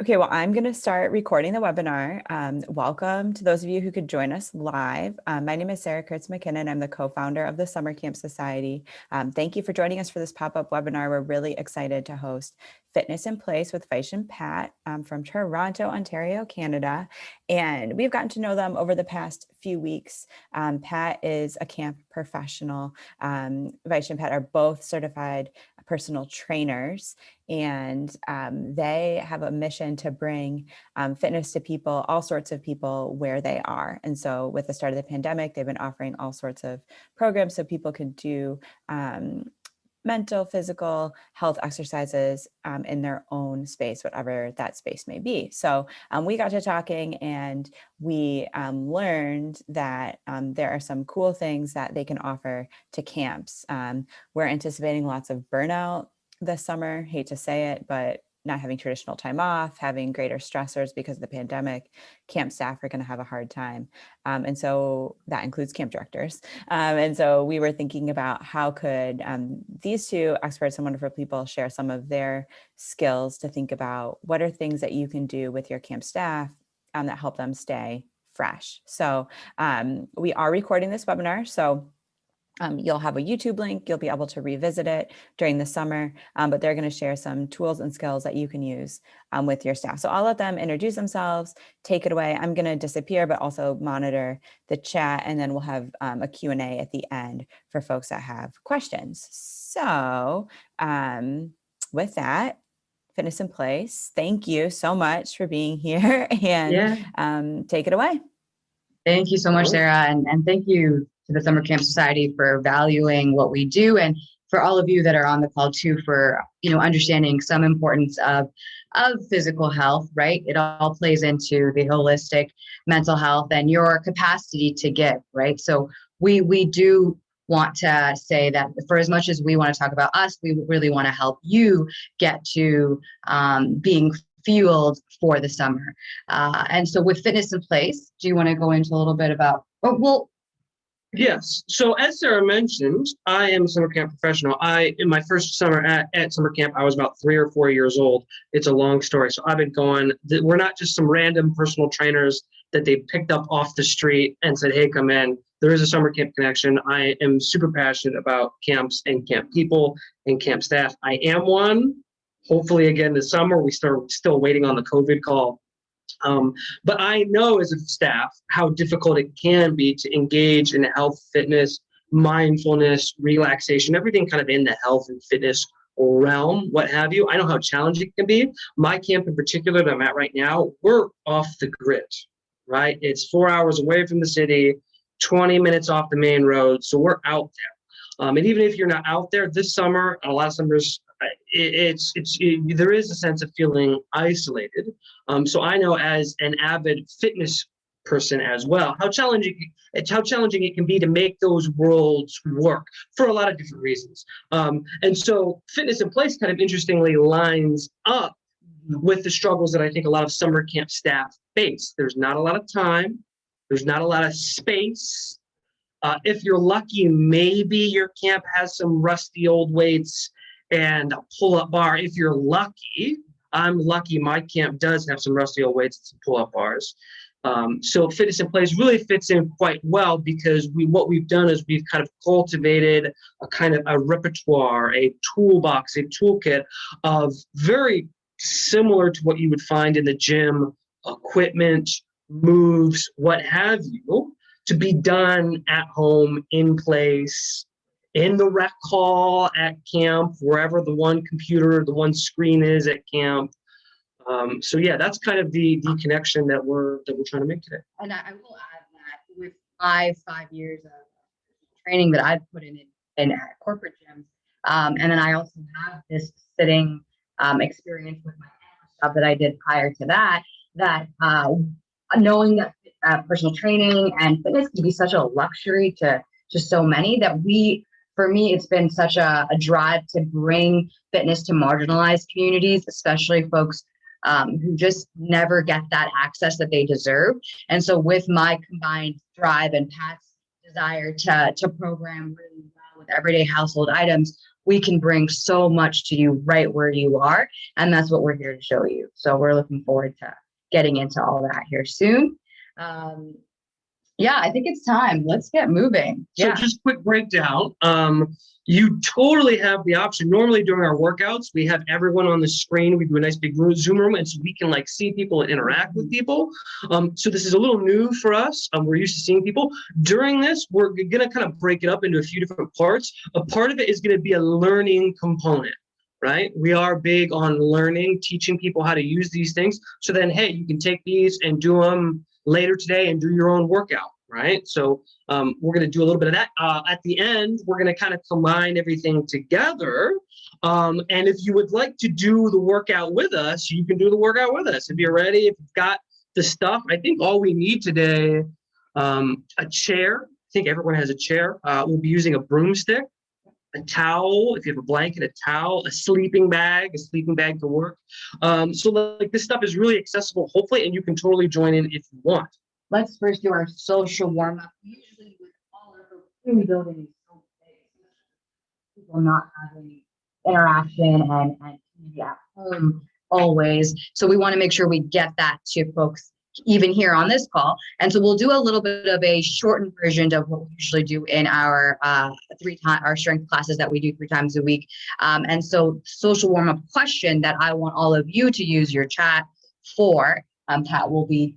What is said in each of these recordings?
Okay, well, I'm going to start recording the webinar. Welcome to those of you who could join us live. My name is Sarah Kurtz-McKinnon. I'm the co-founder of the Summer Camp Society. Thank you for joining us for this pop-up webinar. We're really excited to host Fitness in Place with Vysh and Pat from Toronto, Ontario, Canada. And we've gotten to know them over the past few weeks. Pat is a camp professional. Vysh and Pat are both certified personal trainers, and they have a mission to bring fitness to people, all sorts of people where they are. And so with the start of the pandemic, they've been offering all sorts of programs so people can do mental, physical health exercises in their own space, whatever that space may be. So we got to talking, and we learned that there are some cool things that they can offer to camps. We're anticipating lots of burnout this summer. Hate to say it, but not having traditional time off, having greater stressors because of the pandemic, camp staff are going to have a hard time. And so that includes camp directors. And so we were thinking about how could these two experts and wonderful people share some of their skills to think about what are things that you can do with your camp staff that help them stay fresh. So we are recording this webinar. So you'll have a YouTube link. You'll be able to revisit it during the summer, but they're going to share some tools and skills that you can use with your staff. So I'll let them introduce themselves, take it away. I'm going to disappear, but also monitor the chat, and then we'll have a Q&A at the end for folks that have questions. So with that, Fitness in Place, thank you so much for being here, and take it away. Thank you so much, Sarah, and thank you to the Summer Camp Society for valuing what we do, and for all of you that are on the call too, for understanding some importance of physical health. Right, it all plays into the holistic mental health and your capacity to give. Right, so we do want to say that for as much as we want to talk about us, we really want to help you get to being fueled for the summer. And so with Fitness in Place, do you want to go into a little bit about, Yes. So as Sarah mentioned, I am a summer camp professional. In my first summer at summer camp, I was about 3 or 4 years old. It's a long story. So I've been going, we're not just some random personal trainers that they picked up off the street and said, hey, come in. There is a summer camp connection. I am super passionate about camps and camp people and camp staff. I am one. Hopefully again this summer. We start still waiting on the COVID call. But I know as a staff how difficult it can be to engage in health, fitness, mindfulness, relaxation, everything kind of in the health and fitness realm, what have you. I know how challenging it can be. My camp in particular that I'm at right now, we're off the grid, right? It's 4 hours away from the city, 20 minutes off the main road. So we're out there. And even if you're not out there this summer, a lot of summers, there is a sense of feeling isolated. So I know as an avid fitness person as well, how challenging it can be to make those worlds work for a lot of different reasons. And so Fitness in Place kind of interestingly lines up with the struggles that I think a lot of summer camp staff face. There's not a lot of time. There's not a lot of space. If you're lucky, maybe your camp has some rusty old weights and a pull-up bar. If you're lucky, I'm lucky my camp does have some rusty old weights and some pull-up bars. So Fitness in Place really fits in quite well because what we've done is we've kind of cultivated a kind of a repertoire, a toolbox, a toolkit of very similar to what you would find in the gym, equipment, moves, what have you, to be done at home, in place, in the rec hall at camp, wherever the one computer, the one screen is at camp. So yeah, that's kind of the connection that we're trying to make today. And I will add that with my 5 years of training that I've put in corporate gyms, and then I also have this sitting experience with my job that I did prior to that, knowing that personal training and fitness can be such a luxury to so many that for me, it's been such a drive to bring fitness to marginalized communities, especially folks who just never get that access that they deserve. And so with my combined drive and Pat's desire to program really well with everyday household items, we can bring so much to you right where you are. And that's what we're here to show you. So we're looking forward to getting into all that here soon. Yeah, I think it's time. Let's get moving. So just quick breakdown. You totally have the option. Normally during our workouts, we have everyone on the screen. We do a nice big Zoom room, and so we can like see people and interact with people. So this is a little new for us. We're used to seeing people. During this, we're gonna kind of break it up into a few different parts. A part of it is gonna be a learning component, right? We are big on learning, teaching people how to use these things. So then, hey, you can take these and do them later today and do your own workout, right? So we're going to do a little bit of that. At the end, we're going to kind of combine everything together. And if you would like to do the workout with us, you can do the workout with us. If you're ready, if you've got the stuff, I think all we need today, a chair. I think everyone has a chair. We'll be using a broomstick, a towel, if you have a blanket, a towel, a sleeping bag to work. So like this stuff is really accessible, hopefully, and you can totally join in if you want. Let's first do our social warm-up. Usually with all of the team building is so big, people not having interaction and community at home always. So we want to make sure we get that to folks even here on this call. And so we'll do a little bit of a shortened version of what we usually do in our our strength classes that we do 3 times a week. And so social warm-up question that I want all of you to use your chat for, Pat, will be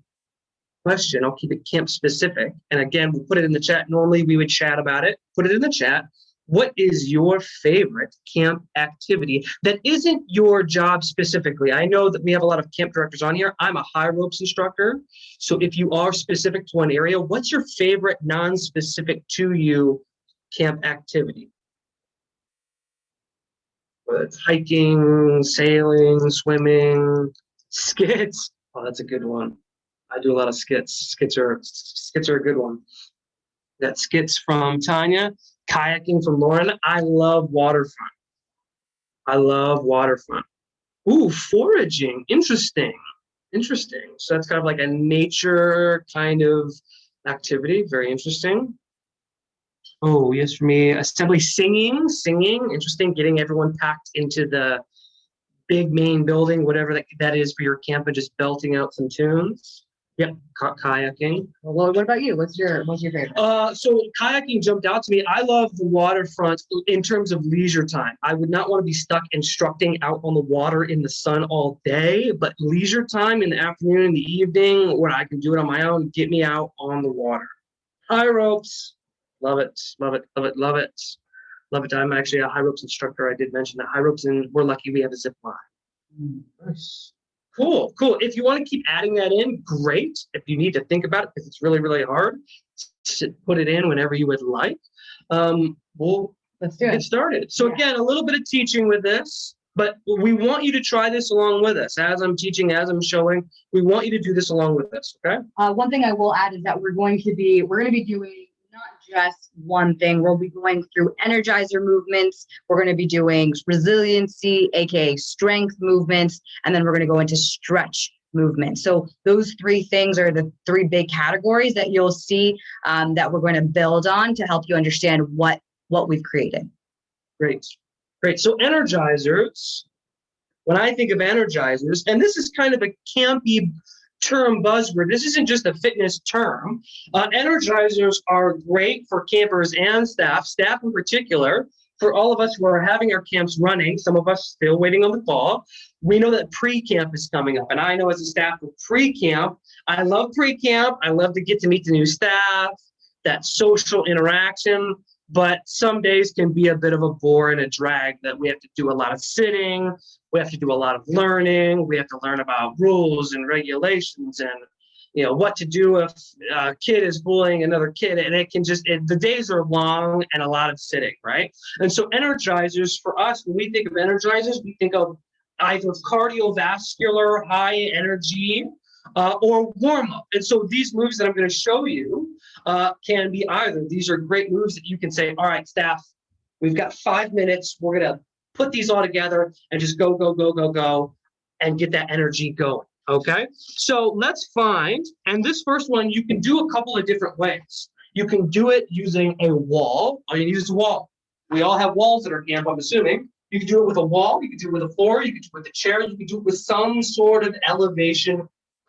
question. I'll keep it camp specific. And again, we'll put it in the chat. Normally we would chat about it. Put it in the chat. What is your favorite camp activity that isn't your job specifically? I know that we have a lot of camp directors on here. I'm a high ropes instructor. So if you are specific to one area, what's your favorite non-specific to you camp activity? Whether it's hiking, sailing, swimming, skits. Oh, that's a good one. I do a lot of skits. Skits are a good one. That skits from Tanya, kayaking from Lauren. I love waterfront. Ooh, foraging. Interesting. So that's kind of like a nature kind of activity. Very interesting. Oh, yes, for me, assembly, singing. Interesting. Getting everyone packed into the big main building, whatever that is for your camp, and just belting out some tunes. Yep, kayaking. Well, what about you? What's your favorite? So kayaking jumped out to me. I love the waterfront in terms of leisure time. I would not want to be stuck instructing out on the water in the sun all day, but leisure time in the afternoon, in the evening, where I can do it on my own, get me out on the water. High ropes, love it. I'm actually a high ropes instructor. I did mention that high ropes, and we're lucky we have a zip line. Nice. Cool. If you want to keep adding that in, great. If you need to think about it, because it's really, really hard, put it in whenever you would like. Let's get started. So again, a little bit of teaching with this, but we want you to try this along with us. As I'm teaching, as I'm showing, we want you to do this along with us, okay? One thing I will add is that we're going to be doing not just one thing. We'll be going through energizer movements. We're going to be doing resiliency, aka strength movements, and then we're going to go into stretch movements. So those 3 things are the 3 big categories that you'll see that we're going to build on to help you understand what we've created. Great. So energizers, when I think of energizers, and this is kind of a campy term buzzword. This isn't just a fitness term. Energizers are great for campers and staff in particular, for all of us who are having our camps running, some of us still waiting on the call. We know that pre-camp is coming up, and I know as a staff with pre-camp, I love pre-camp. I love to get to meet the new staff, that social interaction, but some days can be a bit of a bore and a drag that we have to do a lot of sitting. We have to do a lot of learning. We have to learn about rules and regulations and, what to do if a kid is bullying another kid. And the days are long and a lot of sitting, right? And so energizers for us, when we think of energizers, we think of either cardiovascular, high energy, or warm up. And so these moves that I'm going to show you can be either. These are great moves that you can say, all right, staff, we've got 5 minutes. We're going to put these all together and just go, and get that energy going, okay? So let's find, and this first one, you can do a couple of different ways. You can do it using a wall. All you need is a wall. We all have walls at our camp, I'm assuming. You can do it with a wall, you can do it with a floor, you can do it with a chair, you can do it with some sort of elevation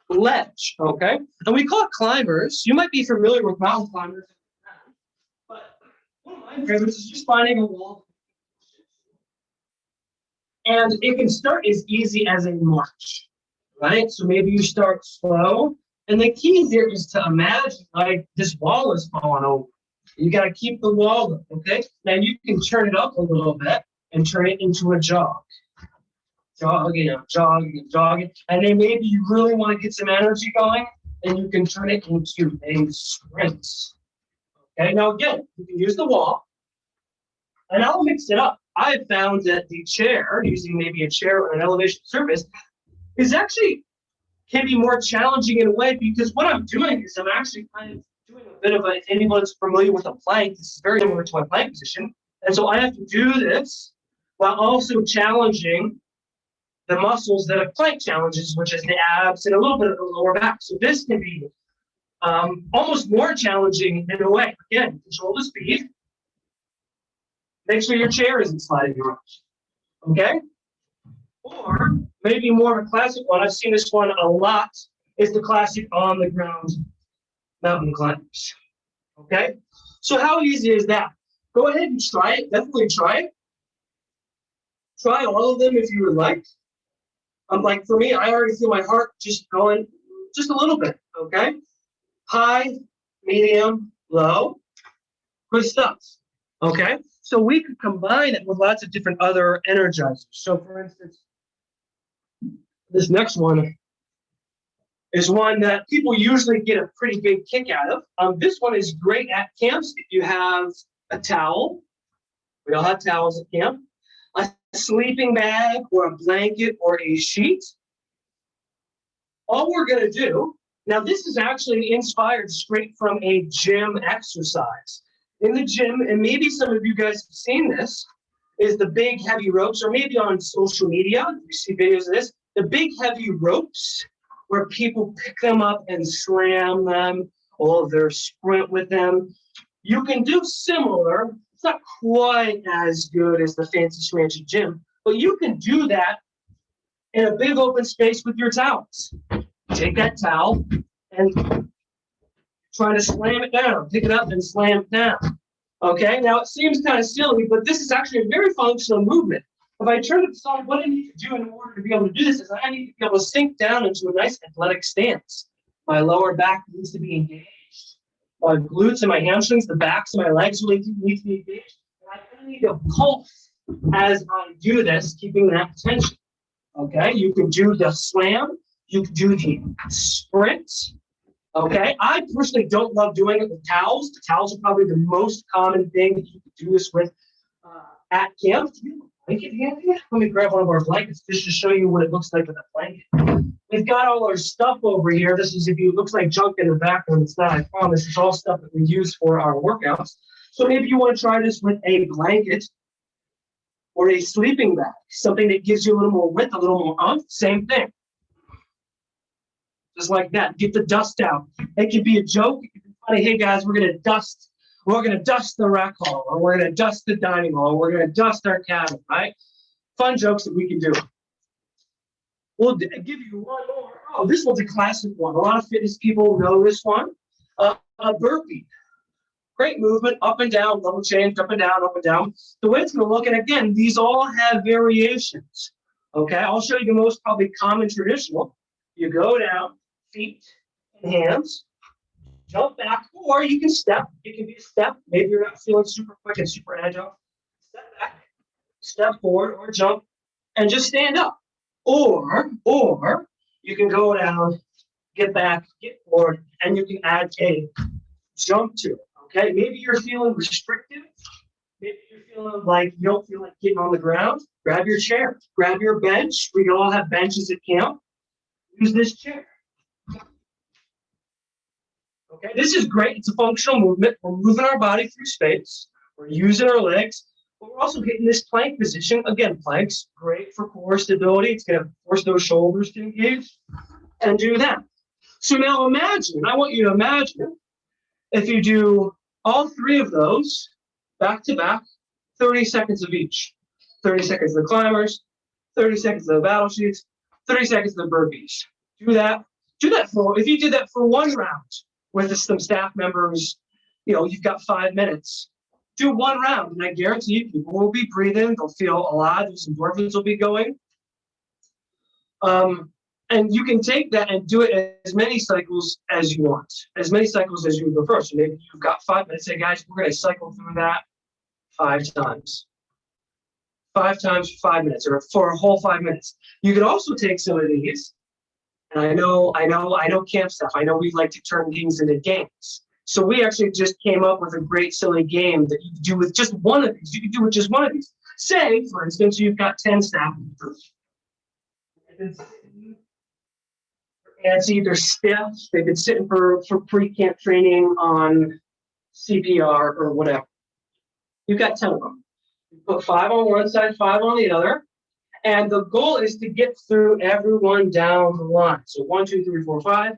ledge, okay? And we call it climbers. You might be familiar with mountain climbers, but one of my favorites is just finding a wall. And it can start as easy as a march, right? So maybe you start slow. And the key here is to imagine like this wall is falling over. You got to keep the wall up, okay? Now you can turn it up a little bit and turn it into a jog. Jogging, jogging. And then maybe you really want to get some energy going, and you can turn it into a sprint. Okay, now again, you can use the wall, and I'll mix it up. I've found that the chair, using maybe a chair or an elevation surface, is actually can be more challenging in a way, because what I'm doing is I'm actually kind of doing a bit of if anyone's familiar with a plank, this is very similar to my plank position. And so I have to do this while also challenging the muscles that a plank challenges, which is the abs and a little bit of the lower back. So this can be almost more challenging in a way. Again, control the speed. Make sure your chair isn't sliding around. Okay? Or maybe more of a classic one, I've seen this one a lot, is the classic on the ground mountain climbers. Okay? So how easy is that? Go ahead and try it. Definitely try it. Try all of them if you would like. Like for me, I already feel my heart just going just a little bit. Okay? High, medium, low. Good stuff. Okay? So we could combine it with lots of different other energizers. So for instance, this next one is one that people usually get a pretty big kick out of. This one is great at camps if you have a towel. We all have towels at camp. A sleeping bag or a blanket or a sheet. All we're going to do, now this is actually inspired straight from a gym exercise. In the gym, and maybe some of you guys have seen this, is the big heavy ropes, or maybe on social media, you see videos of this, the big heavy ropes where people pick them up and slam them, or their sprint with them. You can do similar. It's not quite as good as the fancy schmancy gym, but you can do that in a big open space with your towels. Take that towel and try to slam it down. Pick it up and slam it down. Okay, now it seems kind of silly, but this is actually a very functional movement. If I turn to the side, what I need to do in order to be able to do this is I need to be able to sink down into a nice athletic stance. My lower back needs to be engaged. My glutes and my hamstrings, the backs of my legs need to be engaged. And I need to pulse as I do this, keeping that tension. Okay, you can do the slam. You can do the sprint. Okay, I personally don't love doing it with towels. The towels are probably the most common thing that you can do this with at camp. Do you have a blanket handy? Let me grab one of our blankets just to show you what it looks like with a blanket. We've got all our stuff over here. This is, if you looks like junk in the background, it's not, I promise. It's all stuff that we use for our workouts. So maybe you want to try this with a blanket or a sleeping bag, something that gives you a little more width, a little more oomph. Same thing. Just like that. Get the dust out. It could be a joke. It could be funny. Hey guys, we're gonna dust the rec hall, or we're gonna dust the dining hall, or we're gonna dust our cabin, right? Fun jokes that we can do. We'll give you one more. Oh, this one's a classic one. A lot of fitness people know this one. A burpee. Great movement, up and down, double change, up and down, up and down. The way it's gonna look, and again, these all have variations. Okay, I'll show you the most probably common traditional. You go down, feet and hands, jump back, or you can step. It can be a step. Maybe you're not feeling super quick and super agile. Step back, step forward, or jump, and just stand up. Or you can go down, get back, get forward, and you can add a jump to it. Okay, maybe you're feeling restrictive. Maybe you're feeling like you don't feel like getting on the ground. Grab your chair, grab your bench. We all have benches at camp. Use this chair. Okay, this is great. It's a functional movement. We're moving our body through space. We're using our legs, but we're also hitting this plank position. Again, planks, great for core stability. It's going to force those shoulders to engage and do that. So now imagine, I want you to imagine if you do all three of those back to back, 30 seconds of each. 30 seconds of the climbers, 30 seconds of the battle sheets, 30 seconds of the burpees. Do that. If you did that for one round with some staff members, you've got 5 minutes. Do one round, and I guarantee you people will be breathing, they'll feel alive, those endorphins will be going. And you can take that and do it as many cycles as you want, as many cycles as you would go first. So maybe you've got 5 minutes. Say, guys, we're going to cycle through that 5 times. 5 times for 5 minutes, or for a whole 5 minutes. You could also take some of these, and I know camp stuff. I know we like to turn things into games. So we actually just came up with a great silly game that you can do with just one of these. You can do with just one of these. Say, for instance, you've got 10 staff members. And it's either stiff, they've been sitting for pre-camp training on CPR or whatever. You've got 10 of them. You put 5 on one side, 5 on the other. And the goal is to get through everyone down the line. So 1, 2, 3, 4, 5.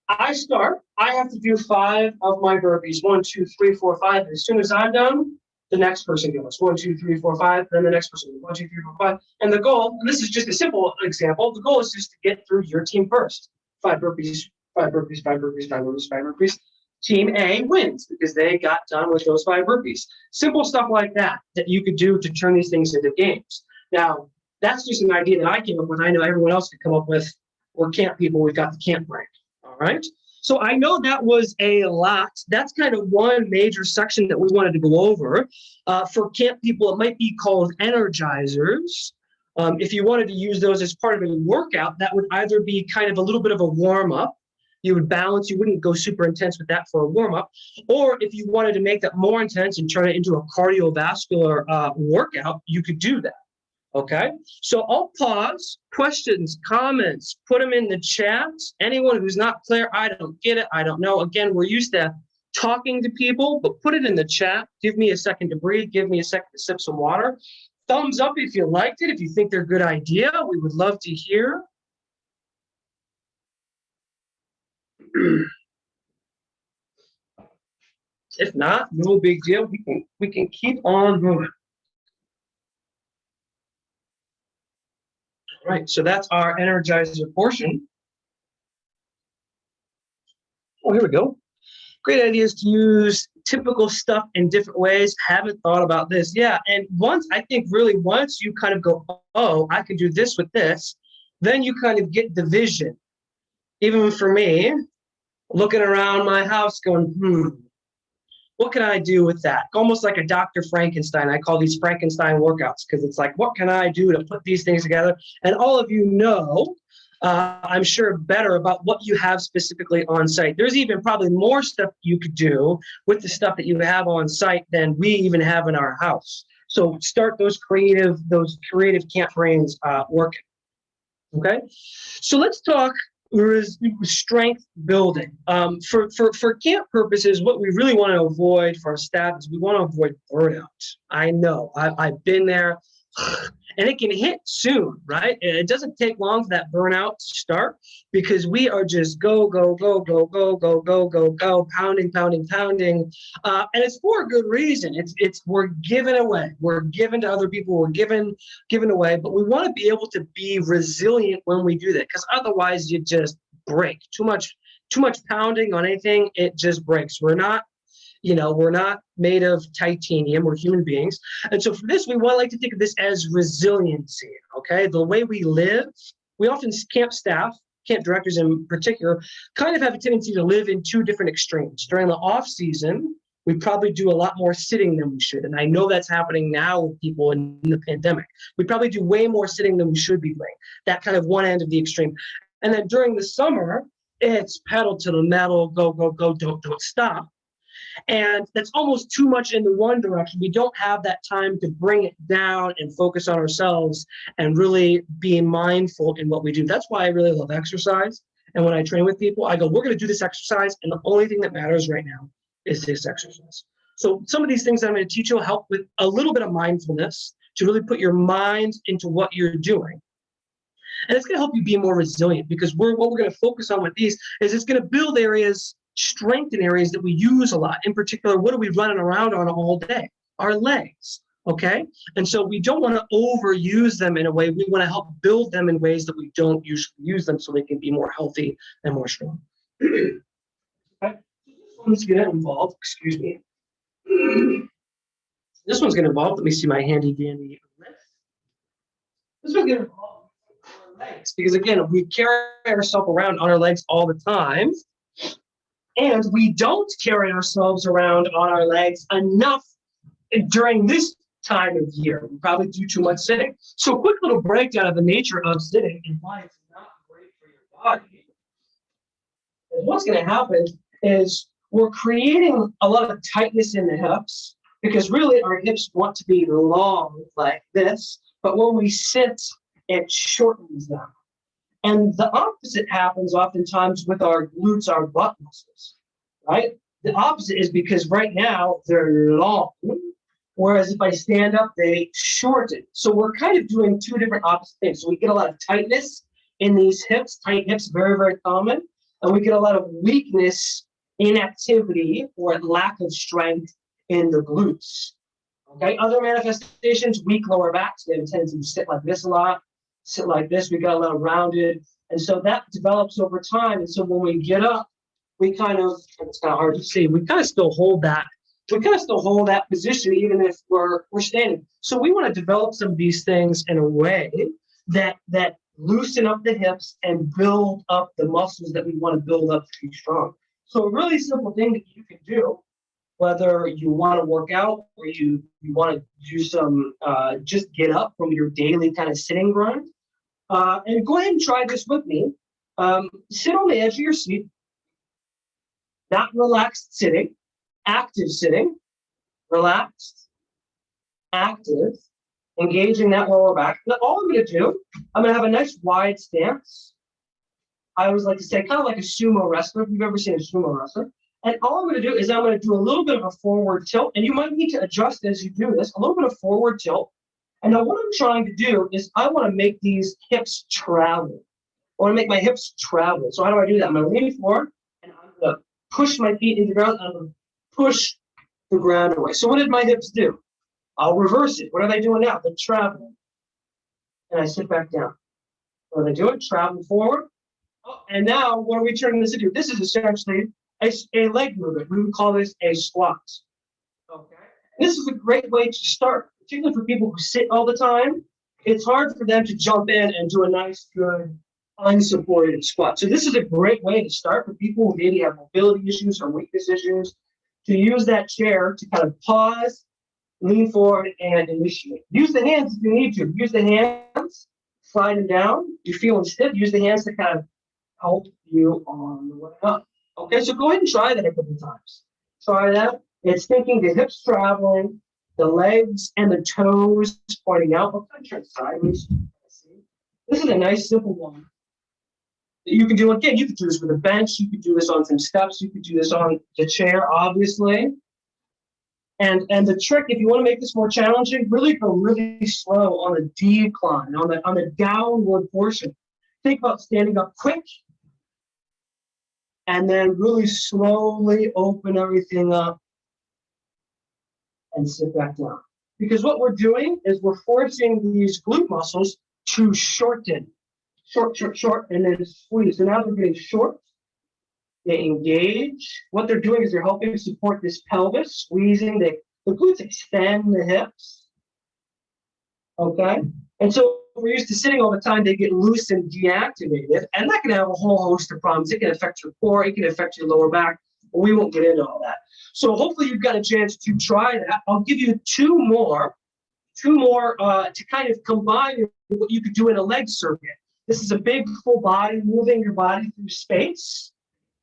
I start. I have to do 5 of my burpees. 1, 2, 3, 4, 5. As soon as I'm done, the next person goes. 1, 2, 3, 4, 5. Then the next person goes. 1, 2, 3, 4, 5. And the goal, and this is just a simple example, the goal is just to get through your team first. 5 burpees, 5 burpees, 5 burpees, 5 burpees, 5 burpees. Team A wins because they got done with those 5 burpees. Simple stuff like that you could do to turn these things into games. Now, that's just an idea that I came up with. I know everyone else could come up with. We're camp people. We've got the camp brain. All right. So I know that was a lot. That's kind of one major section that we wanted to go over. For camp people, it might be called energizers. If you wanted to use those as part of a workout, that would either be kind of a little bit of a warm-up. You would balance. You wouldn't go super intense with that for a warm-up. Or if you wanted to make that more intense and turn it into a cardiovascular workout, you could do that. Okay, so I'll pause. Questions, comments, put them in the chat. Anyone who's not clear, I don't get it, I don't know. Again, we're used to talking to people, but put it in the chat. Give me a second to breathe. Give me a second to sip some water. Thumbs up if you liked it. If you think they're a good idea, we would love to hear. If not, no big deal. We can keep on moving. All right, so that's our energizer portion. Oh, here we go. Great ideas to use typical stuff in different ways. Haven't thought about this. Yeah, and once you kind of go, oh, I can do this with this, then you kind of get the vision. Even for me, looking around my house going, what can I do with that? Almost like a Dr. Frankenstein. I call these Frankenstein workouts because it's like, what can I do to put these things together? And all of you know, I'm sure better about what you have specifically on site. There's even probably more stuff you could do with the stuff that you have on site than we even have in our house. So start those creative camp brains working. Okay, so let's talk strength building. For camp purposes, what we really want to avoid for our staff is we want to avoid burnout. I know, I've been there, and it can hit soon, right? And it doesn't take long for that burnout to start because we are just go, pounding. And it's for a good reason. We're giving away. We're giving to other people. We're giving away. But we want to be able to be resilient when we do that because otherwise you just break. Too much pounding on anything, it just breaks. We're not made of titanium. We're human beings. And so for this, we like to think of this as resiliency, okay? The way we live, we often, camp staff, camp directors in particular, kind of have a tendency to live in 2 different extremes. During the off season, we probably do a lot more sitting than we should. And I know that's happening now with people in the pandemic. We probably do way more sitting than we should be doing. That kind of one end of the extreme. And then during the summer, it's pedal to the metal, go, don't stop. And that's almost too much in the one direction. We don't have that time to bring it down and focus on ourselves and really be mindful in what we do. That's why I really love exercise. And when I train with people, I go, we're going to do this exercise. And the only thing that matters right now is this exercise. So some of these things that I'm going to teach you will help with a little bit of mindfulness to really put your mind into what you're doing. And it's going to help you be more resilient because what we're going to focus on with these is it's going to build areas, strengthen areas that we use a lot. In particular, what are we running around on all day? our legs. Okay. And so we don't want to overuse them in a way. We want to help build them in ways that we don't usually use them so they can be more healthy and more strong. Okay. This one's going to involve, excuse me. This one's going to involve, let me see my handy dandy list. This one's going to involve our legs because, again, we carry ourselves around on our legs all the time. And we don't carry ourselves around on our legs enough during this time of year. We probably do too much sitting. So a quick little breakdown of the nature of sitting and why it's not great for your body. And what's going to happen is we're creating a lot of tightness in the hips because really our hips want to be long like this, but when we sit, it shortens them. And the opposite happens oftentimes with our glutes, our butt muscles, right? The opposite is because right now they're long, whereas if I stand up, they shorten. So we're kind of doing two different opposite things. So we get a lot of tightness in these hips, tight hips, very, very common. And we get a lot of weakness, inactivity, or lack of strength in the glutes. Okay, other manifestations, weak lower backs. We have a tendency to sit like this a lot, sit like this. We got a lot of rounded. And so that develops over time. And so when we get up, we kind of, it's kind of hard to see, we kind of still hold that. We kind of still hold that position even if we're standing. So we want to develop some of these things in a way that loosen up the hips and build up the muscles that we want to build up to be strong. So a really simple thing that you can do, whether you want to work out or you want to do some, just get up from your daily kind of sitting grind. And go ahead and try this with me. Sit on the edge of your seat, not relaxed sitting, active sitting, relaxed, active, engaging that lower back. Now, all I'm going to do, I'm going to have a nice wide stance. I always like to say kind of like a sumo wrestler, if you've ever seen a sumo wrestler. And all I'm going to do is I'm going to do a little bit of a forward tilt, and you might need to adjust as you do this, a little bit of forward tilt. And now what I'm trying to do is I want to make these hips travel. I want to make my hips travel. So how do I do that? I'm going to lean forward, and I'm going to push my feet into the ground, and I'm going to push the ground away. So what did my hips do? I'll reverse it. What are they doing now? They're traveling. And I sit back down. What are they doing? Travel forward. Oh, and now what are we turning this into? This is essentially a leg movement. We would call this a squat. Okay. This is a great way to start, particularly for people who sit all the time. It's hard for them to jump in and do a nice, good, unsupported squat. So this is a great way to start for people who maybe have mobility issues or weakness issues, to use that chair to kind of pause, lean forward, and initiate. Use the hands if you need to. Use the hands, slide them down. You're feeling stiff, use the hands to kind of help you on the way up. Okay, so go ahead and try that a couple times. Try that. It's thinking the hips traveling, the legs and the toes pointing out. I'll kind of turn sideways. This is a nice, simple one that you can do. Again, you could do this with a bench. You could do this on some steps. You could do this on the chair, obviously. And the trick, if you want to make this more challenging, really go really slow on the decline, on the downward portion. Think about standing up quick, and then really slowly open everything up and sit back down. Because what we're doing is we're forcing these glute muscles to shorten. Short, and then squeeze. So now they're getting short. They engage. What they're doing is they're helping support this pelvis, squeezing. The glutes extend the hips. Okay? And so if we're used to sitting all the time, they get loose and deactivated. And that can have a whole host of problems. It can affect your core. It can affect your lower back. But we won't get into all that. So hopefully you've got a chance to try that. I'll give you two more to kind of combine what you could do in a leg circuit. This is a big full body, moving your body through space.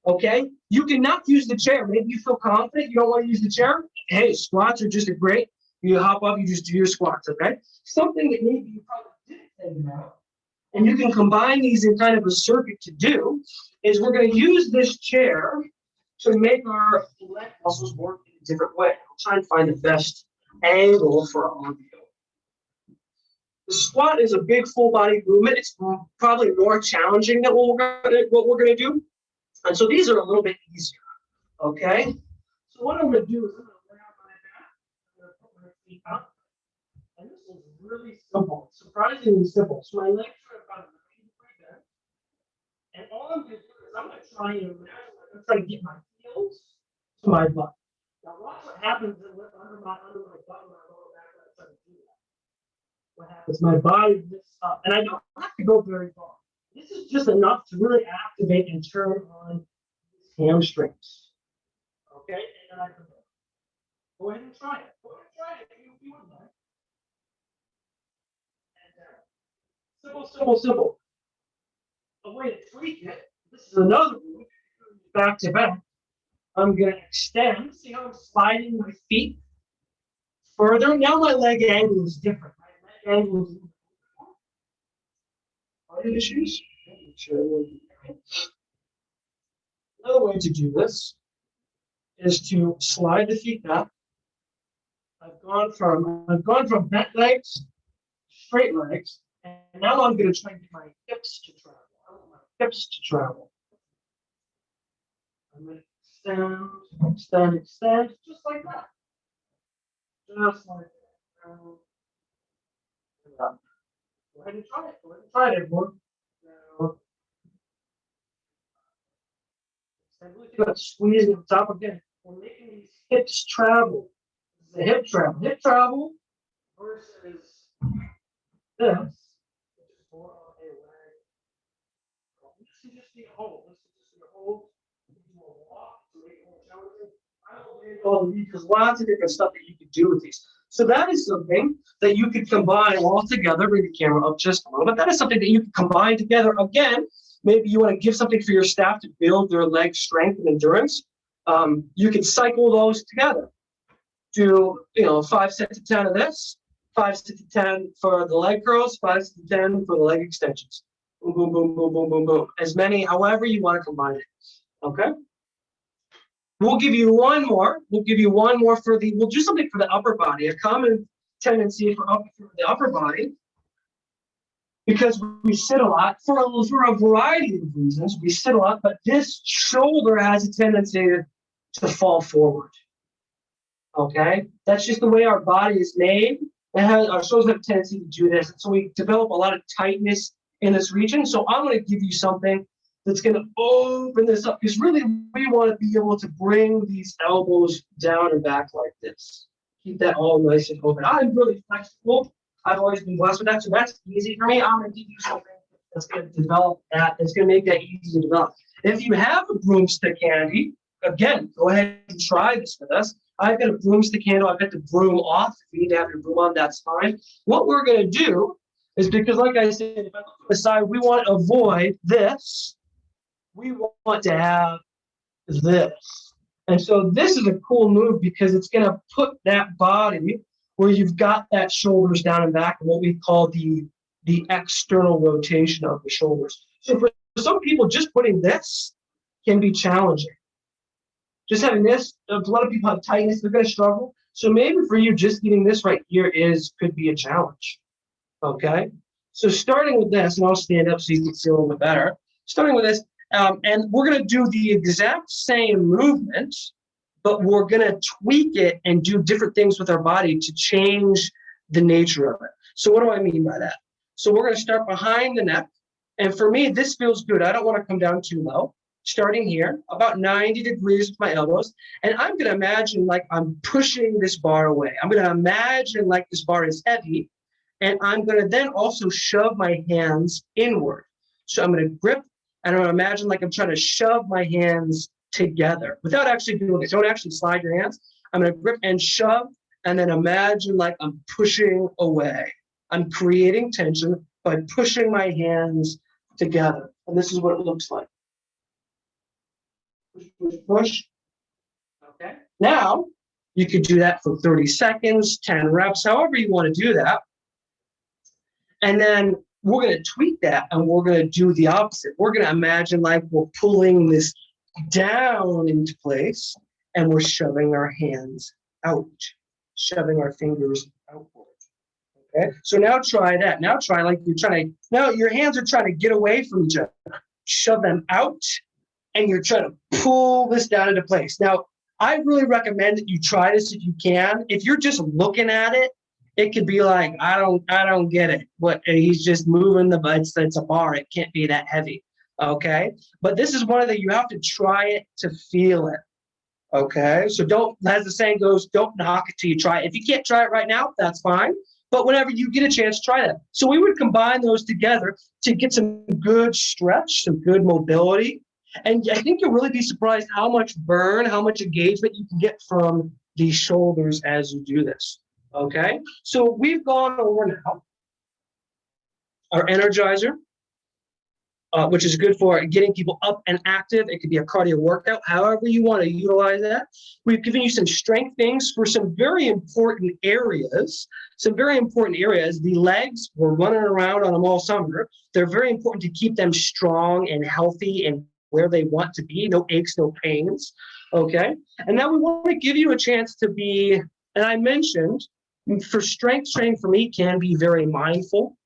Okay? You cannot use the chair. Maybe you feel confident. You don't want to use the chair. Hey, squats are just a great. You hop up, you just do your squats, okay? Something that maybe you probably didn't think about, and you can combine these in kind of a circuit to do, is we're going to use this chair to make our leg muscles work in a different way. I'll try and find the best angle for all of you. The squat is a big full body movement. It's probably more challenging than what we're going to do. And so these are a little bit easier, okay? So what I'm going to do is I'm going to lay on my back. I'm going to put my really simple, surprisingly simple. So my legs are about 90-degree bent. And all I'm going to do is I'm going to try and imagine, like I'm trying to get my heels to my butt. Now watch what happens under my butt, my lower back, when I try to do that. What happens? My body lifts up, and I don't have to go very far. This is just enough to really activate and turn on hamstrings. Okay, and then I can go ahead and try it. Go ahead and try it if you would like. And simple, simple, simple. A way to tweak it. This is another one. Back to back. I'm going to extend. See how I'm sliding my feet further? Now my leg angle is different. My leg angle is different. Issues? Another way to do this is to slide the feet back. I've gone from bent legs, straight legs, and now I'm going to try and get my hips to travel. I want my hips to travel. I'm going to extend, just like that. Just like that. Go ahead and try it. Go ahead and try it, everyone. Really feel like squeezing the top again. We're making these hips travel. This is a hip travel. Hip travel versus this. Which is more of a leg. This can just be a hold. This can just be a hold. You can do a walk to make it more challenging. I don't need all of these. There's lots of different stuff that you can do with these. So that is something that you could combine all together. Bring the camera up just a little bit. That is something that you can combine together. Again, maybe you want to give something for your staff to build their leg strength and endurance. You can cycle those together. Do 5 sets of 10 of this, 5 sets of 10 for the leg curls, 5 sets of 10 for the leg extensions. Boom, boom, boom, boom, boom, boom, boom. As many, however you want to combine it. Okay. We'll give you one more. We'll do something for the upper body. A common tendency for the upper body, because we sit a lot for a variety of reasons. We sit a lot, but this shoulder has a tendency to fall forward. Okay, that's just the way our body is made. Our shoulders have a tendency to do this, so we develop a lot of tightness in this region. So I'm going to give you something that's going to open this up, because really we want to be able to bring these elbows down and back like this. Keep that all nice and open. I'm really flexible. I've always been blessed with that, so that's easy for me. I'm going to give you something that's going to develop that. That's going to make that easy to develop. If you have a broomstick handy, again, go ahead and try this with us. I've got a broomstick handle. I've got the broom off. If you need to have your broom on, that's fine. What we're going to do is, because like I said, if I look to the side, we want to avoid this. We want to have this. And so this is a cool move, because it's going to put that body where you've got that shoulders down and back, what we call the external rotation of the shoulders. So for some people, just putting this can be challenging. Just having this, a lot of people have tightness, they're going to struggle. So maybe for you, just getting this right here could be a challenge. Okay? So starting with this, and I'll stand up so you can see a little bit better. Starting with this, and we're going to do the exact same movement, but we're going to tweak it and do different things with our body to change the nature of it. So what do I mean by that? So we're going to start behind the neck. And for me, this feels good. I don't want to come down too low. Starting here, about 90 degrees with my elbows. And I'm going to imagine like I'm pushing this bar away. I'm going to imagine like this bar is heavy. And I'm going to then also shove my hands inward. So I'm going to grip, and I'm going to imagine like I'm trying to shove my hands together without actually doing it. Don't actually slide your hands. I'm going to grip and shove, and then imagine like I'm pushing away. I'm creating tension by pushing my hands together. And this is what it looks like. Push, push, push. Okay. Now, you could do that for 30 seconds, 10 reps, however you want to do that. And then we're going to tweak that, and we're going to do the opposite. We're going to imagine like we're pulling this down into place, and we're shoving our hands out, shoving our fingers outward. Okay. So now try that. Now try like you're trying to, now your hands are trying to get away from each other. Shove them out, and you're trying to pull this down into place. Now, I really recommend that you try this if you can. If you're just looking at it It could be like, I don't get it. What, he's just moving the butts. It's a bar. It can't be that heavy. Okay. But this is one of the, you have to try it to feel it. Okay. So don't, as the saying goes, don't knock it till you try it. If you can't try it right now, that's fine. But whenever you get a chance, try that. So we would combine those together to get some good stretch, some good mobility. And I think you'll really be surprised how much burn, how much engagement you can get from the shoulders as you do this. Okay, so we've gone over now our Energizer, which is good for getting people up and active. It could be a cardio workout, however you want to utilize that. We've given you some strength things for some very important areas. The legs, we're running around on them all summer. They're very important to keep them strong and healthy and where they want to be. No aches, no pains. Okay, and now we want to give you a chance to be, and I mentioned, for strength training for me can be very mindful.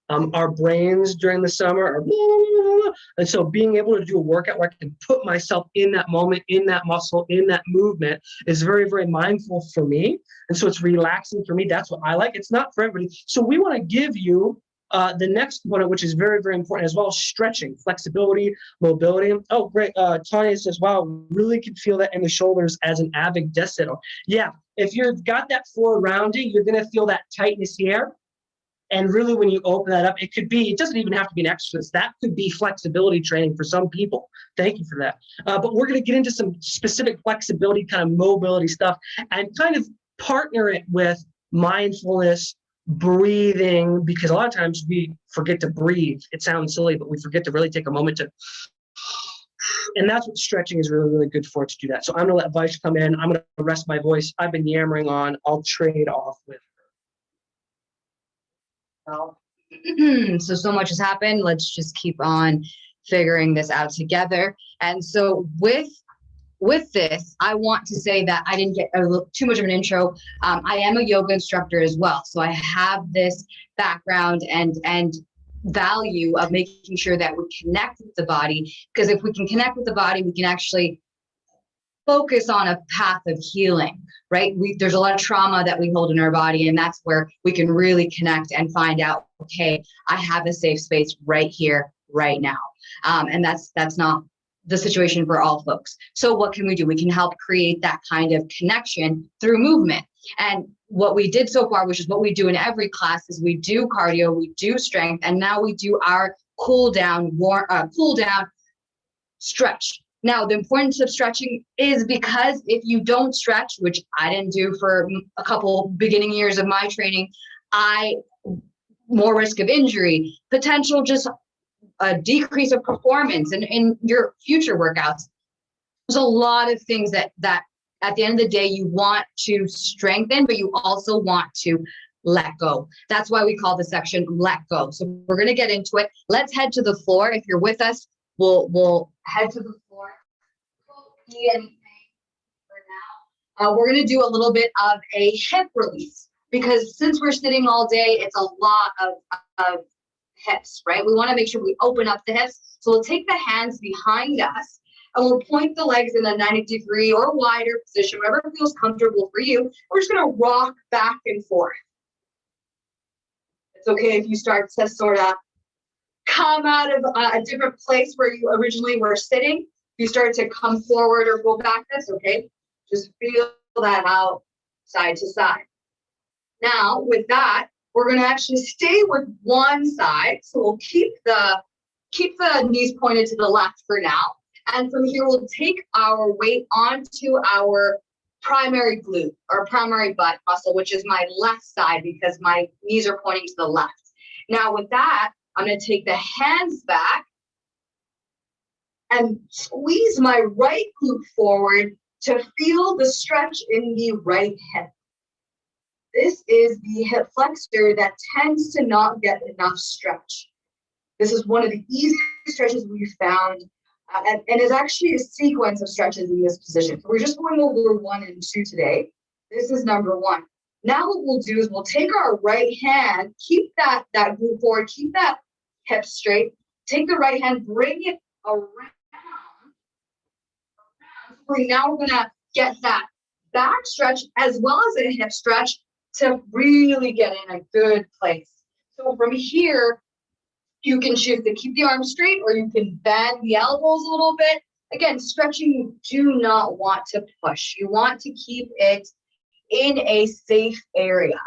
Our brains during the summer are blah, blah, blah, and so being able to do a workout where I can put myself in that moment, in that muscle, in that movement is very, very mindful for me. And so it's relaxing for me. That's what I like. It's not for everybody. So we want to give you the next one, which is very, very important as well, stretching, flexibility, mobility. Oh, great. Tanya says, wow, really can feel that in the shoulders as an ambidextrous. Yeah, if you've got that floor rounding, you're going to feel that tightness here. And really, when you open that up, it doesn't even have to be an exercise. That could be flexibility training for some people. Thank you for that. But we're going to get into some specific flexibility, kind of mobility stuff, and kind of partner it with mindfulness, breathing, because a lot of times we forget to breathe. It sounds silly, but we forget to really take a moment to, and that's what stretching is really, really good for, to do that. So I'm going to let Vysh come in. I'm going to rest my voice. I've been yammering on. I'll trade off with her. So much has happened. Let's just keep on figuring this out together. And so with this, I want to say that I didn't get too much of an intro. I am a yoga instructor as well. So I have this background and value of making sure that we connect with the body, because if we can connect with the body, we can actually focus on a path of healing, right? There's a lot of trauma that we hold in our body, and that's where we can really connect and find out, okay, I have a safe space right here, right now. And that's not the situation for all folks. So what can we do? We can help create that kind of connection through movement. And what we did so far, which is what we do in every class, is we do cardio, we do strength, and now we do our cool down stretch. Now, the importance of stretching is because if you don't stretch, which I didn't do for a couple beginning years of my training, more risk of injury, potential just a decrease of performance in your future workouts. There's a lot of things that at the end of the day, you want to strengthen, but you also want to let go. That's why we call this section Let Go. So we're going to get into it. Let's head to the floor. If you're with us, we'll head to the floor. Don't eat anything for now. We're going to do a little bit of a hip release, because since we're sitting all day, it's a lot of hips, right? We want to make sure we open up the hips. So we'll take the hands behind us and we'll point the legs in a 90-degree or wider position, whatever feels comfortable for you. We're just going to rock back and forth. It's okay if you start to sort of come out of a different place where you originally were sitting. If you start to come forward or go back, that's okay. Just feel that out side to side. Now, with that, we're going to actually stay with one side. So we'll keep the knees pointed to the left for now. And from here, we'll take our weight onto our primary glute or primary butt muscle, which is my left side because my knees are pointing to the left. Now with that, I'm going to take the hands back and squeeze my right glute forward to feel the stretch in the right hip. This is the hip flexor that tends to not get enough stretch. This is one of the easiest stretches we've found, and is actually a sequence of stretches in this position. So we're just going over 1 and 2 today. This is number 1. Now what we'll do is we'll take our right hand, keep that glute forward, keep that hip straight, take the right hand, bring it around. Now we're going to get that back stretch as well as a hip stretch to really get in a good place. So from here, you can choose to keep the arms straight, or you can bend the elbows a little bit. Again, stretching, you do not want to push. You want to keep it in a safe area.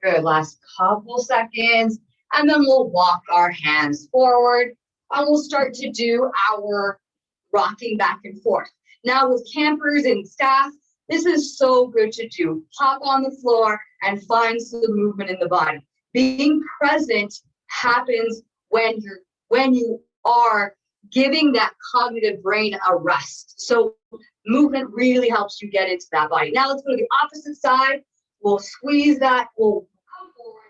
Good, last couple seconds. And then we'll walk our hands forward and we'll start to do our rocking back and forth. Now with campers and staff, this is so good to do. Hop on the floor and find some movement in the body. Being present happens when you are giving that cognitive brain a rest. So movement really helps you get into that body. Now let's go to the opposite side. We'll squeeze that. We'll come forward,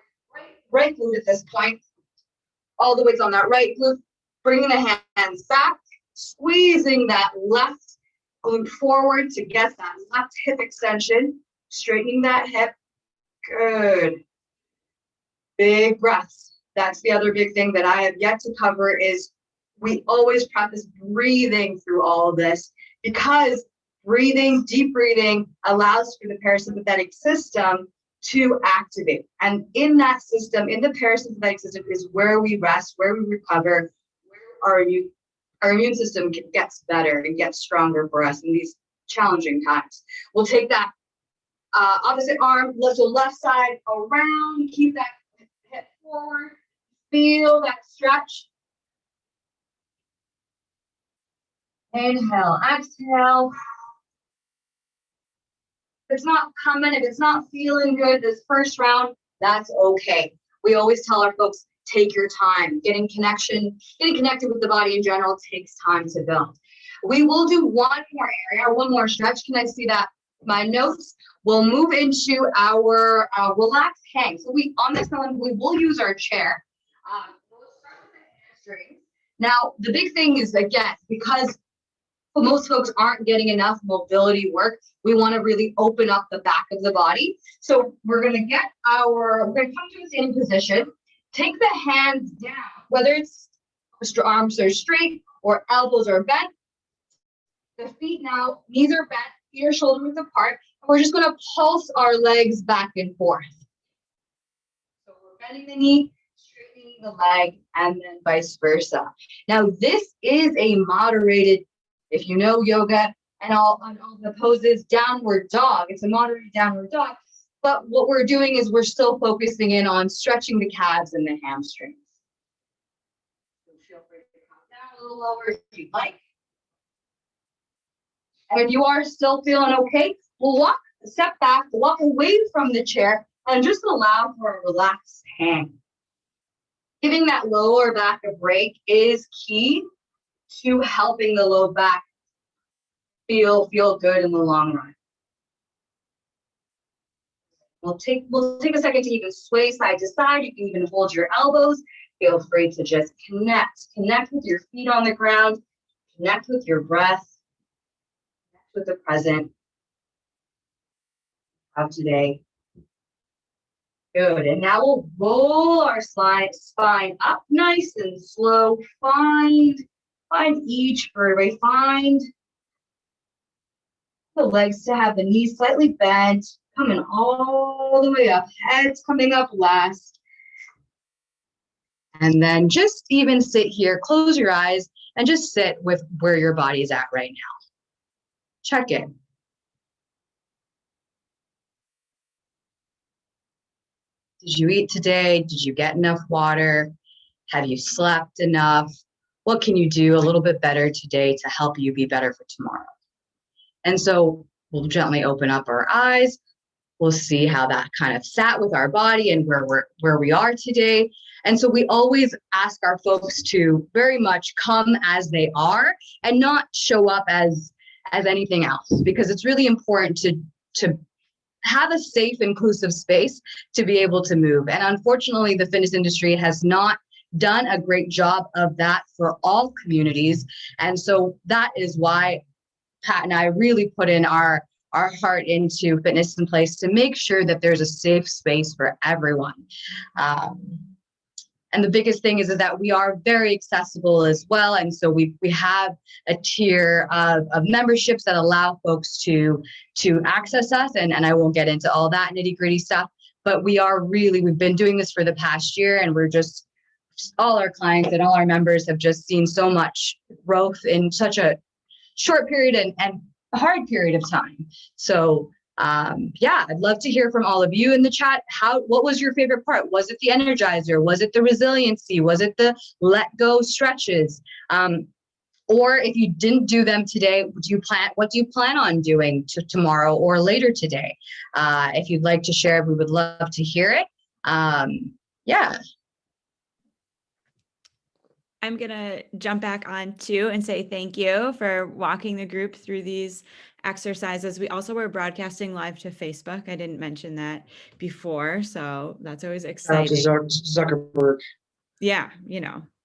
right glute at this point. All the weight's on that right glute. Bringing the hands back, squeezing that left glute forward to get that left hip extension. Straightening that hip. Good. Big breaths. That's the other big thing that I have yet to cover is we always practice breathing through all of this, because breathing, deep breathing allows for the parasympathetic system to activate. And in that system, in the parasympathetic system is where we rest, where we recover, where our immune system gets better and gets stronger for us in these challenging times. We'll take that opposite arm, lift the left side around, keep that hip forward, feel that stretch. Inhale, exhale. If it's not coming, if it's not feeling good this first round, that's okay. We always tell our folks, take your time. Getting connected with the body in general takes time to build. We will do one more area, one more stretch. Can I see that? My notes. We'll move into our relaxed hang. So on this one, we will use our chair. We'll start with the hamstrings. Now, the big thing is, again, because most folks aren't getting enough mobility work, we want to really open up the back of the body. So we're going to come to a standing position, take the hands down, whether it's arms are straight or elbows are bent. The feet now, knees are bent, feet are shoulder width apart. And we're just going to pulse our legs back and forth. So we're bending the knee, straightening the leg, and then vice versa. Now, this is a moderated, if you know yoga and all the poses, downward dog. It's a moderated downward dog. But what we're doing is we're still focusing in on stretching the calves and the hamstrings. So feel free to come down a little lower if you'd like. And if you are still feeling okay, we'll step back, walk away from the chair, and just allow for a relaxed hang. Giving that lower back a break is key to helping the low back feel good in the long run. We'll take a second to even sway side to side. You can even hold your elbows. Feel free to just connect with your feet on the ground, connect with your breath, connect with the present of today. Good, and now we'll roll our spine up nice and slow. Find each vertebrae, find the legs to have the knees slightly bent, coming all the way up, head's coming up last. And then just even sit here, close your eyes, and just sit with where your body's at right now. Check in. Did you eat today? Did you get enough water? Have you slept enough? What can you do a little bit better today to help you be better for tomorrow? And so we'll gently open up our eyes. We'll see how that kind of sat with our body and where we are today. And so we always ask our folks to very much come as they are and not show up as anything else, because it's really important to have a safe, inclusive space to be able to move. And unfortunately, the fitness industry has not done a great job of that for all communities. And so that is why Pat and I really put in our heart into Fitness in Place to make sure that there's a safe space for everyone. And the biggest thing is that we are very accessible as well. And so we have a tier of memberships that allow folks to access us. And I won't get into all that nitty gritty stuff, but we've been doing this for the past year, and we're just, all our clients and all our members have just seen so much growth in such a short period and a hard period of time. So I'd love to hear from all of you in the chat. What was your favorite part? Was it the energizer? Was it the resiliency? Was it the let go stretches? Or if you didn't do them today, what do you plan on doing tomorrow or later today? If you'd like to share, we would love to hear it. I'm going to jump back on too and say thank you for walking the group through these exercises. We also were broadcasting live to Facebook. I didn't mention that before, so that's always exciting. Zuckerberg. Yeah,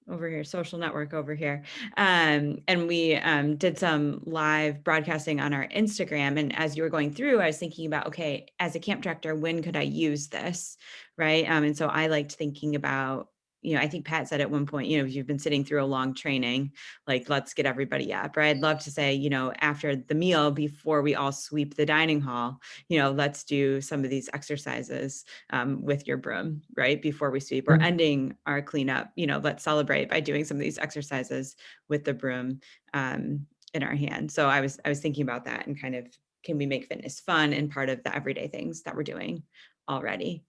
over here, social network over here. And we did some live broadcasting on our Instagram. And as you were going through, I was thinking about, okay, as a camp director, when could I use this? Right. And so I liked thinking about, I think Pat said at one point, if you've been sitting through a long training, like, let's get everybody up, right? I'd love to say, after the meal, before we all sweep the dining hall, let's do some of these exercises with your broom, right? Before we sweep, or ending our cleanup, let's celebrate by doing some of these exercises with the broom in our hand. So I was thinking about that, and kind of, can we make fitness fun and part of the everyday things that we're doing already?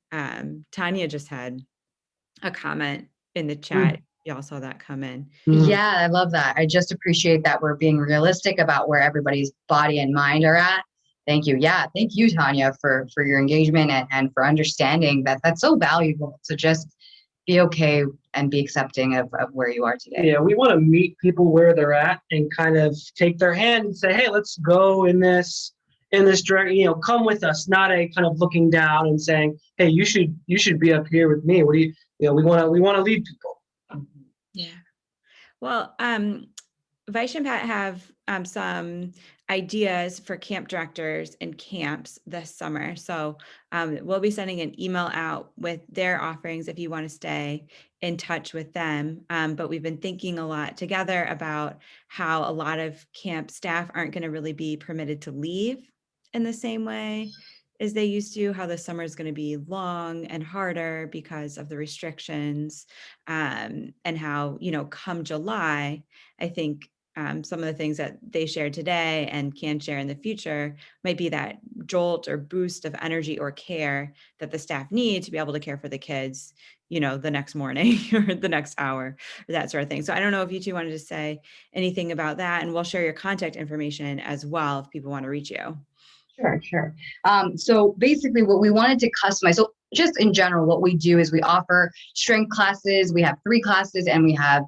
Tanya just had a comment in the chat. Y'all saw that come in. Yeah, I love that. I just appreciate that we're being realistic about where everybody's body and mind are at. Thank you. Yeah, thank you, Tanya, for your engagement and for understanding that that's so valuable to just be okay and be accepting of where you are today. Yeah, we want to meet people where they're at and kind of take their hand and say, hey, let's go in this direction, come with us, not a kind of looking down and saying, hey, you should be up here with me. What do you, we want to lead people. Yeah. Well, Vysh and Pat have some ideas for camp directors and camps this summer. So we'll be sending an email out with their offerings if you want to stay in touch with them. But we've been thinking a lot together about how a lot of camp staff aren't going to really be permitted to leave in the same way as they used to, how the summer is going to be long and harder because of the restrictions, and how, come July, I think some of the things that they shared today and can share in the future might be that jolt or boost of energy or care that the staff need to be able to care for the kids, the next morning or the next hour, or that sort of thing. So I don't know if you two wanted to say anything about that, and we'll share your contact information as well if people want to reach you. Sure. So basically what we wanted to customize, so just in general, what we do is we offer strength classes. We have 3 classes, and we have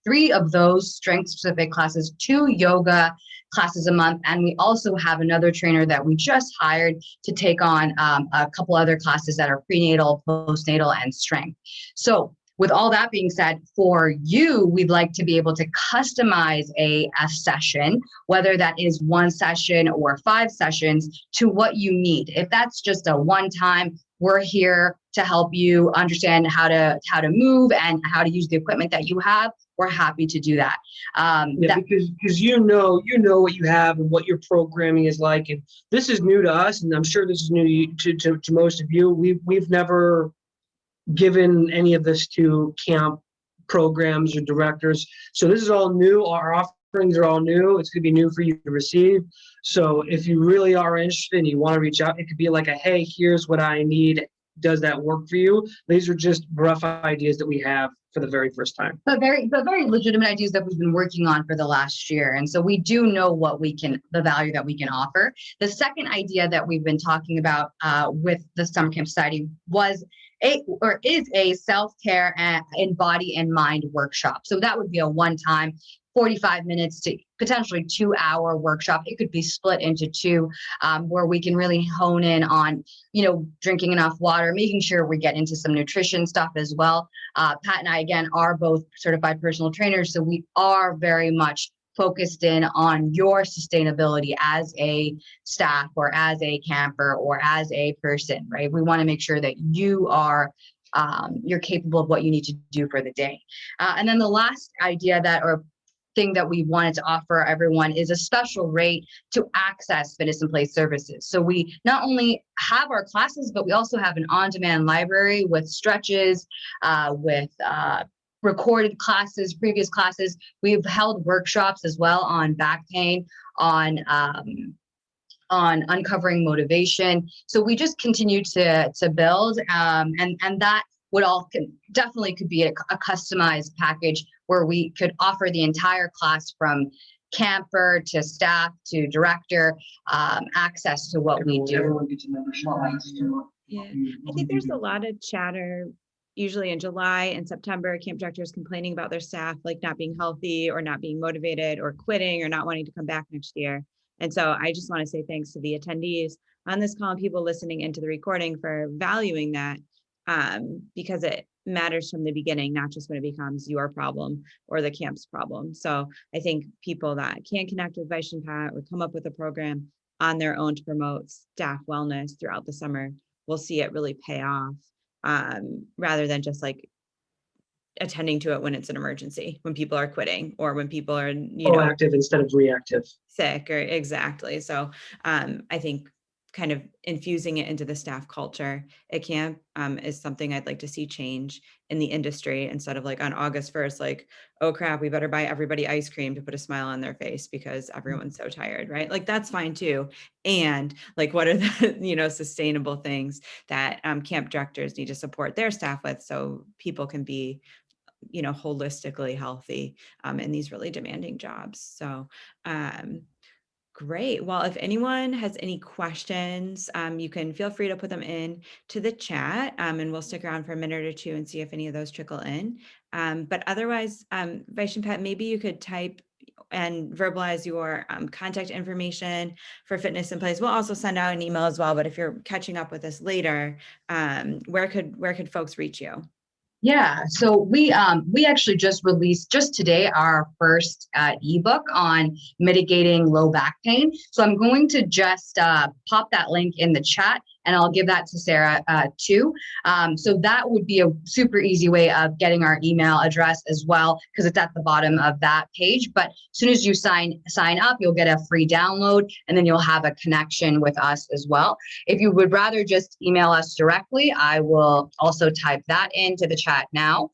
3 of those strength specific classes, 2 yoga classes a month. And we also have another trainer that we just hired to take on a couple other classes that are prenatal, postnatal, and strength. So with all that being said, for you, we'd like to be able to customize a session, whether that is 1 session or 5 sessions, to what you need. If that's just a one-time, we're here to help you understand how to move and how to use the equipment that you have. We're happy to do that. Because you know what you have and what your programming is like, and this is new to us, and I'm sure this is new to most of you. We've never given any of this to camp programs or directors. So this is all new. Our offerings are all new. It's going to be new for you to receive. So if you really are interested and you want to reach out, it could be like hey, here's what I need. Does that work for you? These are just rough ideas that we have for the very first time. But very legitimate ideas that we've been working on for the last year. And so we do know the value that we can offer. The second idea that we've been talking about with the Summer Camp Society is a self-care in body and mind workshop. So that would be a one-time 45 minutes to potentially 2-hour workshop. It could be split into 2, where we can really hone in on, drinking enough water, making sure we get into some nutrition stuff as well. Pat and I, again, are both certified personal trainers. So we are very much focused in on your sustainability as a staff or as a camper or as a person, right? We want to make sure that you are you're capable of what you need to do for the day. And then the last idea or thing that we wanted to offer everyone is a special rate to access fitness in place services. So we not only have our classes, but we also have an on-demand library with stretches, with recorded classes, previous classes. We've held workshops as well on back pain, on uncovering motivation. So we just continue to build, and that would definitely could be a customized package where we could offer the entire class from camper to staff to director, access to what we do. Everyone gets a membership. Yeah, I think there's a lot of chatter usually in July and September, camp directors complaining about their staff like not being healthy or not being motivated or quitting or not wanting to come back next year. And so I just want to say thanks to the attendees on this call and people listening into the recording for valuing that, because it matters from the beginning, not just when it becomes your problem or the camp's problem. So I think people that can connect with Vysh and Pat or come up with a program on their own to promote staff wellness throughout the summer will see it really pay off, rather than just like attending to it when it's an emergency, when people are quitting or when people are, proactive instead of reactive, sick or exactly. So I think kind of infusing it into the staff culture at camp is something I'd like to see change in the industry, instead of like on August 1st, like, oh crap, we better buy everybody ice cream to put a smile on their face because everyone's so tired, right? Like that's fine too. And like, what are the, sustainable things that camp directors need to support their staff with so people can be, holistically healthy in these really demanding jobs. So great. Well, if anyone has any questions, you can feel free to put them in to the chat, and we'll stick around for a minute or two and see if any of those trickle in. But otherwise, Vysh and Pat, maybe you could type and verbalize your contact information for Fitness in Place. We'll also send out an email as well, but if you're catching up with us later, where could folks reach you? Yeah, so we actually just released just today our first ebook on mitigating low back pain. So I'm going to just pop that link in the chat, and I'll give that to Sarah too. So that would be a super easy way of getting our email address as well, because it's at the bottom of that page. But as soon as you sign up, you'll get a free download, and then you'll have a connection with us as well. If you would rather just email us directly, I will also type that into the chat now.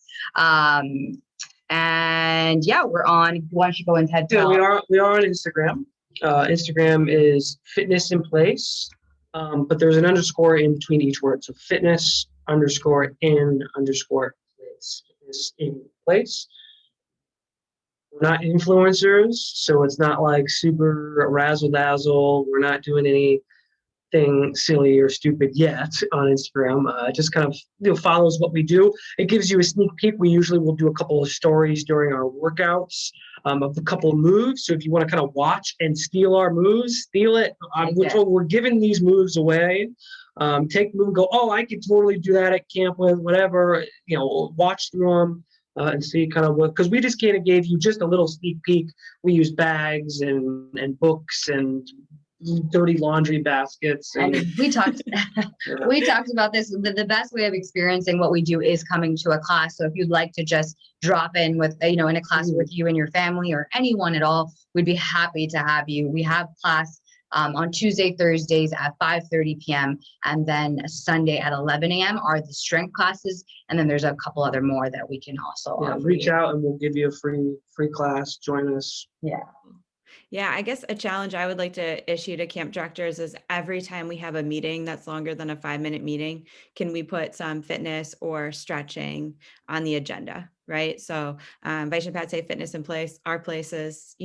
And yeah, we're on. Why don't you go ahead? Yeah, we are on Instagram. Instagram is Fitness in Place, but there's an underscore in between each word. So fitness underscore in underscore place. Fitness in place. We're not influencers, so it's not like super razzle dazzle. We're not doing anything silly or stupid yet on Instagram. Just kind of follows what we do. It gives you a sneak peek. We usually will do a couple of stories during our workouts of a couple of moves. So if you want to kind of watch and steal our moves, steal it. We're giving these moves away. Take move, go, oh, I could totally do that at camp with whatever, watch through them. And see kind of what, because we just kind of gave you just a little sneak peek. We use bags and books and dirty laundry baskets. And we talked about this. The best way of experiencing what we do is coming to a class. So if you'd like to just drop in with, in a class with you and your family or anyone at all, we'd be happy to have you. We have class on Tuesday, Thursdays at 5:30 p.m. and then Sunday at 11 a.m. are the strength classes. And then there's a couple other more that we can also reach out and we'll give you a free class. Join us. Yeah, I guess a challenge I would like to issue to camp directors is every time we have a meeting that's longer than a 5-minute meeting, can we put some fitness or stretching on the agenda, right? So Vysh and Pat say Fitness in Place, our place is,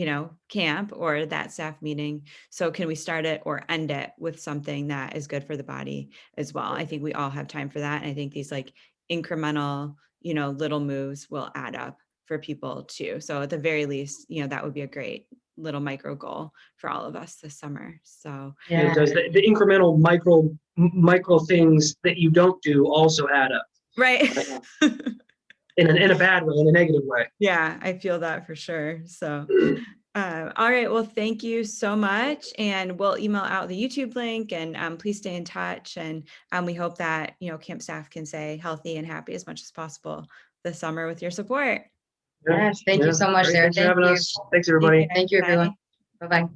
camp or that staff meeting. So can we start it or end it with something that is good for the body as well? I think we all have time for that. And I think these like incremental, little moves will add up for people too. So at the very least, that would be a great little micro goal for all of us this summer. So it does the incremental micro things that you don't do also add up, right? in a bad way, in a negative way. Yeah, I feel that for sure. So All right. Well, thank you so much. And we'll email out the YouTube link, and please stay in touch. And we hope that, camp staff can stay healthy and happy as much as possible this summer with your support. Yes. Thank you so much, Sarah. Thanks for having us. Thanks, everybody. Thank you, everyone. Bye-bye.